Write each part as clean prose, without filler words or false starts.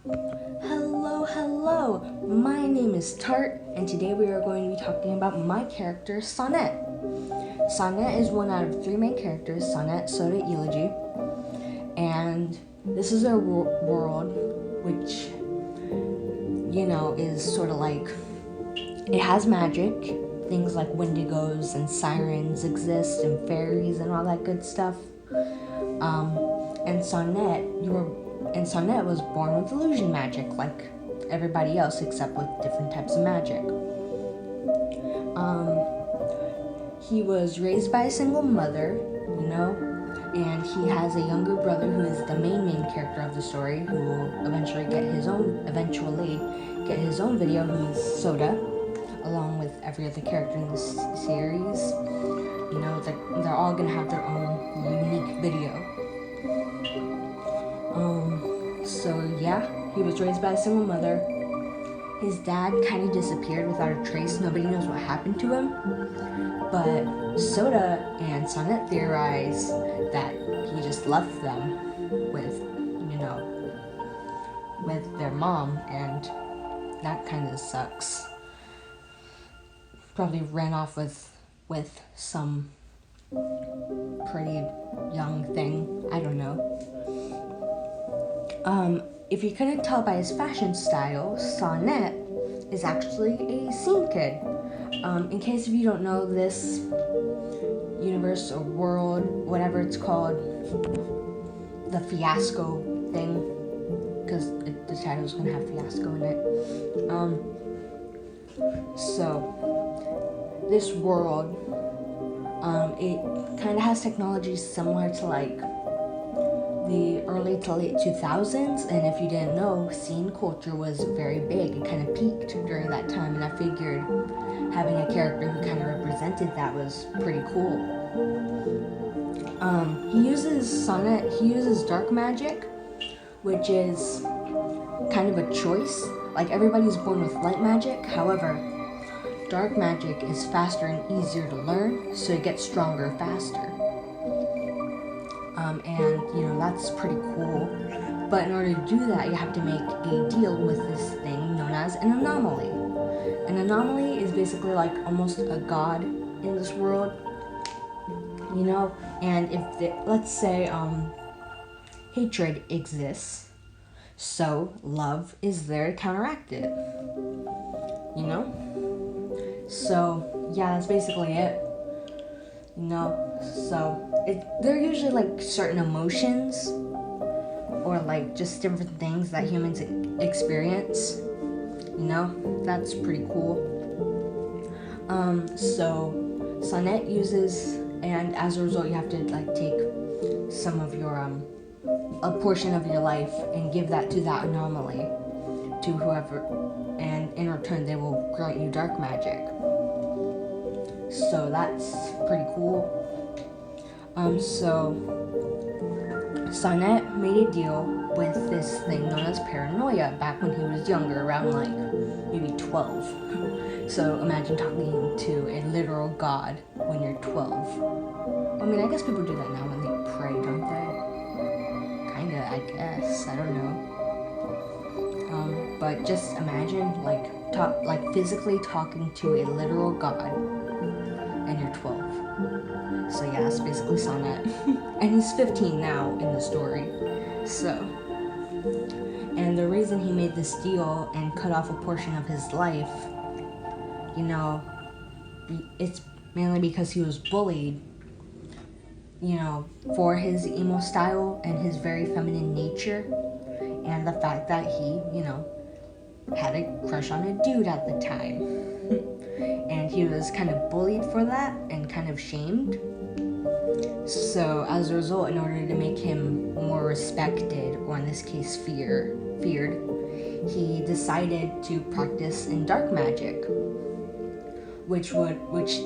Hello, my name is Tart, and today we are going to be talking about my character, Sonnet. Sonnet is one out of three main characters, sonnet, sonnet, elegy, and this is a world which, is sort of like, it has magic, things like wendigos and sirens exist, and fairies and all that good stuff. And Sonnet was born with illusion magic, like everybody else, except with different types of magic. He was raised by a single mother, and he has a younger brother who is the main character of the story, who will eventually get his own video, who's Soda, along with every other character in this series. They're all gonna have their own unique video. He was raised by a single mother. His dad kind of disappeared without a trace. Nobody knows what happened to him. But Soda and Sonnet theorize that he just left them with their mom, and that kind of sucks. Probably ran off with some pretty young thing. I don't know. If you couldn't tell by his fashion style, Sonnet is actually a scene kid. In case if you don't know, this universe or world, whatever it's called, the fiasco thing, because the title's gonna have fiasco in it. So this world, it kind of has technology similar to like the early to late 2000s, and if you didn't know, scene culture was very big. It kind of peaked during that time, and I figured having a character who kind of represented that was pretty cool. He uses dark magic, which is kind of a choice. Like, everybody's born with light magic, however, dark magic is faster and easier to learn, so it gets stronger faster. And that's pretty cool. But in order to do that, you have to make a deal with this thing known as an anomaly. An anomaly is basically like almost a god in this world, and let's say hatred exists, so love is there to counteract it, So yeah, that's basically it. So they're usually like certain emotions or like just different things that humans experience. That's pretty cool. So Sonnet uses, and as a result, you have to like take some of your a portion of your life and give that to that anomaly, to whoever, and in return they will grant you dark magic. So that's pretty cool. So Sonnet made a deal with this thing known as paranoia back when he was younger, around like maybe 12. So imagine talking to a literal god when you're 12. I mean, I guess people do that now when they pray, don't they? Kinda, I guess. I don't know. But just imagine like physically talking to a literal god, and you're 12. So yeah, that's basically Sonnet. And he's 15 now in the story. So, and the reason he made this deal and cut off a portion of his life, it's mainly because he was bullied, for his emo style and his very feminine nature, and the fact that he, had a crush on a dude at the time. And he was kind of bullied for that and kind of shamed. So as a result, in order to make him more respected, or in this case feared, he decided to practice in dark magic, which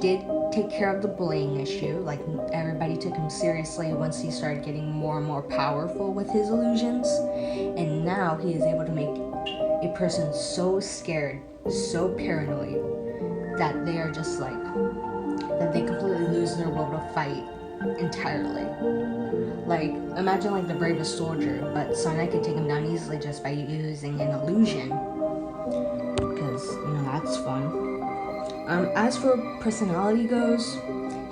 did take care of the bullying issue. Like, everybody took him seriously once he started getting more and more powerful with his illusions, and now he is able to make a person so scared, so paranoid, that they are just like, that they completely lose their will to fight entirely. Like, imagine like the bravest soldier, but sonnet could take him down easily just by using an illusion. Because, that's fun. As for personality goes,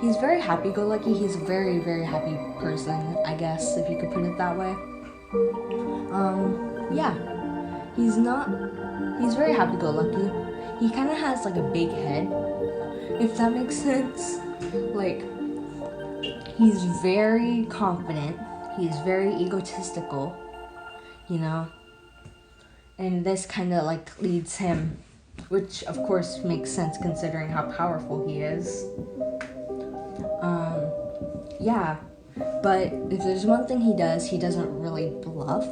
he's very happy-go-lucky. He's a very, very happy person, I guess, if you could put it that way. Yeah. He's very happy-go-lucky. He kind of has like a big head, if that makes sense. Like, he's very confident. He's very egotistical, and this kind of like leads him, which of course makes sense considering how powerful he is. Yeah, but if there's one thing he does, he doesn't really bluff.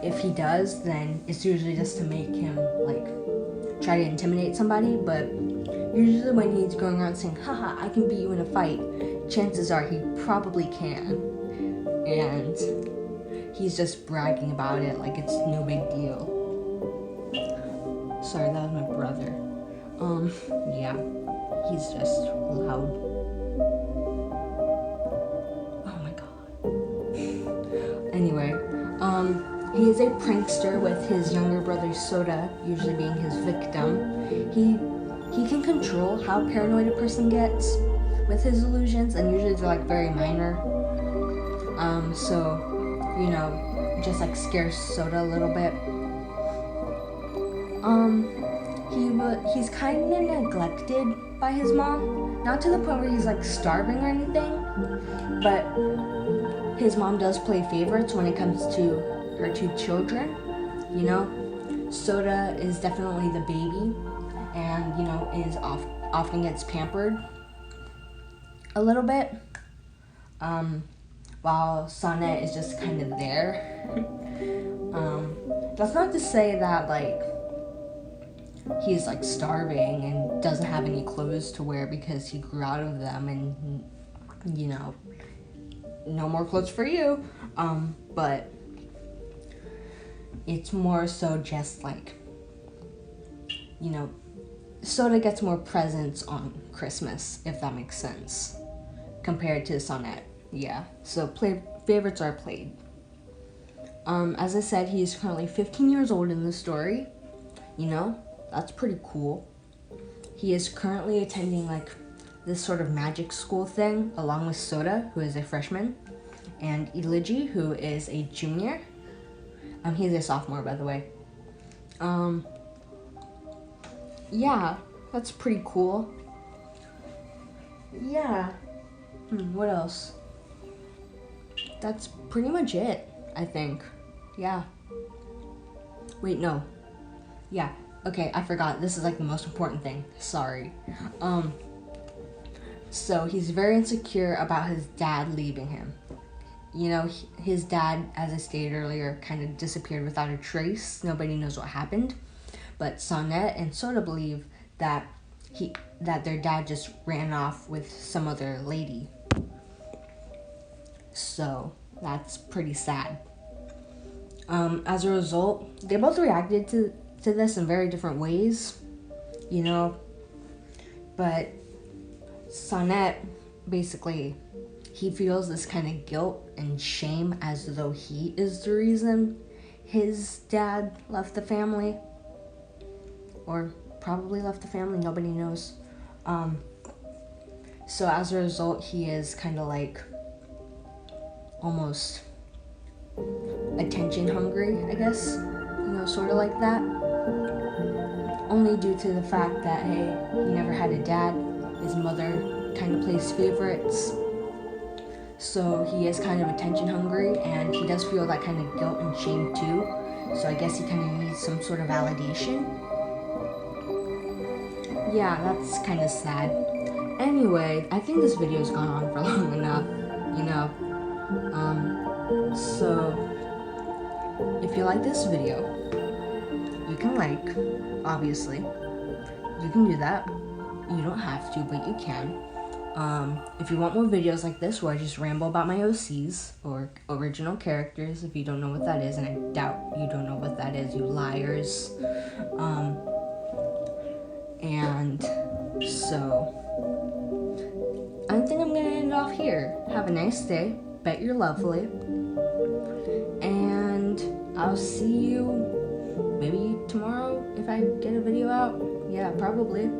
If he does, then it's usually just to make him like try to intimidate somebody, but usually when he's going around saying, haha, I can beat you in a fight, chances are he probably can. And he's just bragging about it like it's no big deal. Sorry, that was my brother. Yeah, he's just loud. Oh my god. Anyway, he is a prankster with his younger brother Soda usually being his victim. He can control how paranoid a person gets with his illusions, and usually they're like very minor. So, just like scares Soda a little bit. He's kind of neglected by his mom, not to the point where he's like starving or anything, but his mom does play favorites when it comes to her two children. Soda is definitely the baby, and is often gets pampered a little bit, while Sonnet is just kind of there. That's not to say that like he's like starving and doesn't have any clothes to wear because he grew out of them, and no more clothes for you. But it's more so just like, Soda gets more presents on Christmas, if that makes sense, compared to Sonnet. Yeah, so favorites are played. As I said, he's currently 15 years old in the story. That's pretty cool. He is currently attending like this sort of magic school thing along with Soda, who is a freshman, and Iliji, who is a junior. He's a sophomore, by the way. Yeah, that's pretty cool. Yeah. What else? That's pretty much it, I think. Yeah. Wait, no. Yeah. Okay, I forgot. This is like the most important thing. Sorry. So he's very insecure about his dad leaving him. His dad, as I stated earlier, kind of disappeared without a trace. Nobody knows what happened. But Sonnet and Soda believe that their dad just ran off with some other lady. So that's pretty sad. As a result, they both reacted to this in very different ways, but Sonnet, basically, he feels this kind of guilt and shame as though he is the reason his dad left the family, or probably left the family, nobody knows. So as a result, he is kind of like almost attention hungry, I guess, sort of like that. Only due to the fact that, hey, he never had a dad. His mother kind of plays favorites. So he is kind of attention hungry, and he does feel that kind of guilt and shame too. So I guess he kind of needs some sort of validation. Yeah, that's kind of sad. Anyway, I think this video's gone on for long enough, So if you like this video, you can like, obviously. You can do that. You don't have to, but you can. If you want more videos like this where I just ramble about my OCs or original characters, if you don't know what that is, and I doubt you don't know what that is, you liars. And so I think I'm gonna end off here. Have a nice day. Bet you're lovely. And I'll see you maybe tomorrow if I get a video out. Yeah, probably.